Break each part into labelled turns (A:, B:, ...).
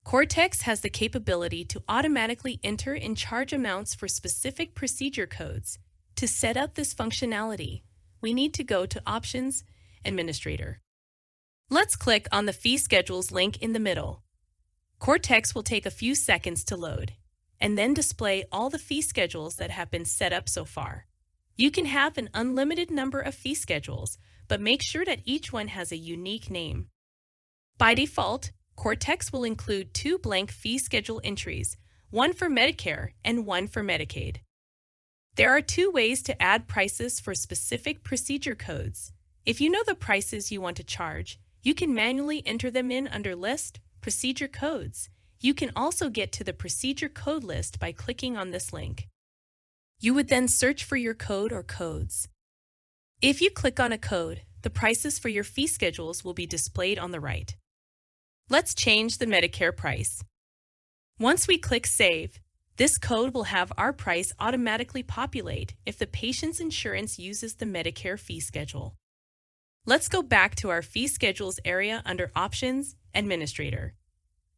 A: Cortex has the capability to automatically enter and charge amounts for specific procedure codes. To set up this functionality, we need to go to Options, Administrator. Let's click on the Fee Schedules link in the middle. Cortex will take a few seconds to load, and then display all the fee schedules that have been set up so far. You can have an unlimited number of fee schedules, but make sure that each one has a unique name. By default, Cortex will include 2 blank fee schedule entries, one for Medicare and one for Medicaid. There are 2 ways to add prices for specific procedure codes. If you know the prices you want to charge, you can manually enter them in under List, Procedure Codes. You can also get to the procedure code list by clicking on this link. You would then search for your code or codes. If you click on a code, the prices for your fee schedules will be displayed on the right. Let's change the Medicare price. Once we click Save, this code will have our price automatically populate if the patient's insurance uses the Medicare fee schedule. Let's go back to our Fee Schedules area under Options, Administrator.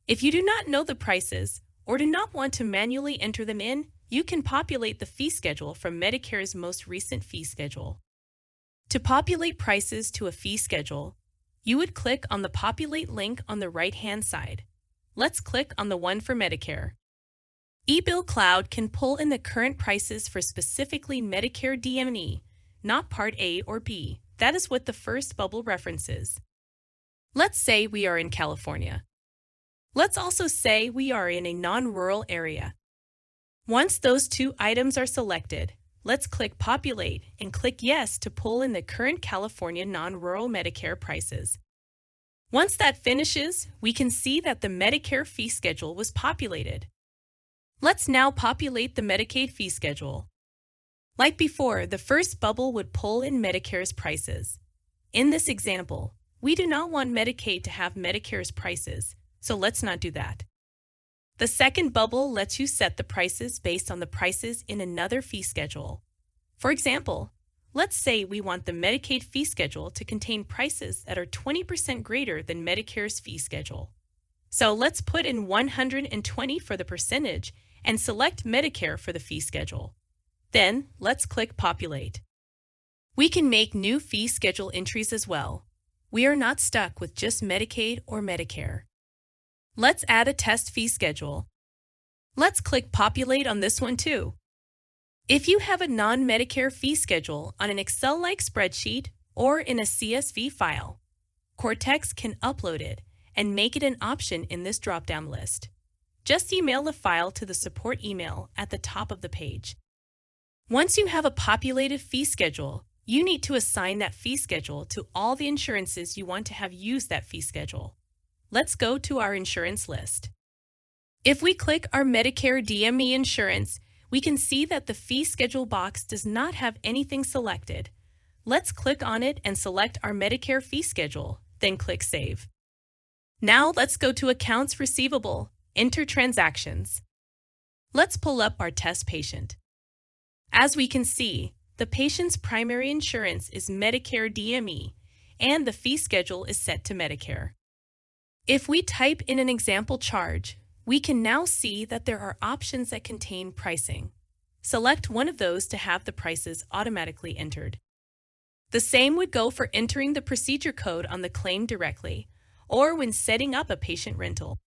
A: If you do not know the prices or do not want to manually enter them in, you can populate the fee schedule from Medicare's most recent fee schedule. To populate prices to a fee schedule, you would click on the Populate link on the right-hand side. Let's click on the one for Medicare. eBill Cloud can pull in the current prices for specifically Medicare DME, not Part A or B. That is what the first bubble references. Let's say we are in California. Let's also say we are in a non-rural area. Once those 2 items are selected, let's click Populate and click Yes to pull in the current California non-rural Medicare prices. Once that finishes, we can see that the Medicare fee schedule was populated. Let's now populate the Medicaid fee schedule. Like before, the first bubble would pull in Medicare's prices. In this example, we do not want Medicaid to have Medicare's prices, so let's not do that. The second bubble lets you set the prices based on the prices in another fee schedule. For example, let's say we want the Medicaid fee schedule to contain prices that are 20% greater than Medicare's fee schedule. So let's put in 120 for the percentage and select Medicare for the fee schedule. Then, let's click Populate. We can make new fee schedule entries as well. We are not stuck with just Medicaid or Medicare. Let's add a test fee schedule. Let's click Populate on this one too. If you have a non-Medicare fee schedule on an Excel-like spreadsheet or in a CSV file, Cortex can upload it and make it an option in this drop-down list. Just email the file to the support email at the top of the page. Once you have a populated fee schedule, you need to assign that fee schedule to all the insurances you want to have use that fee schedule. Let's go to our insurance list. If we click our Medicare DME insurance, we can see that the fee schedule box does not have anything selected. Let's click on it and select our Medicare fee schedule, then click Save. Now let's go to Accounts Receivable, enter Transactions. Let's pull up our test patient. As we can see, the patient's primary insurance is Medicare DME, and the fee schedule is set to Medicare. If we type in an example charge, we can now see that there are options that contain pricing. Select one of those to have the prices automatically entered. The same would go for entering the procedure code on the claim directly, or when setting up a patient rental.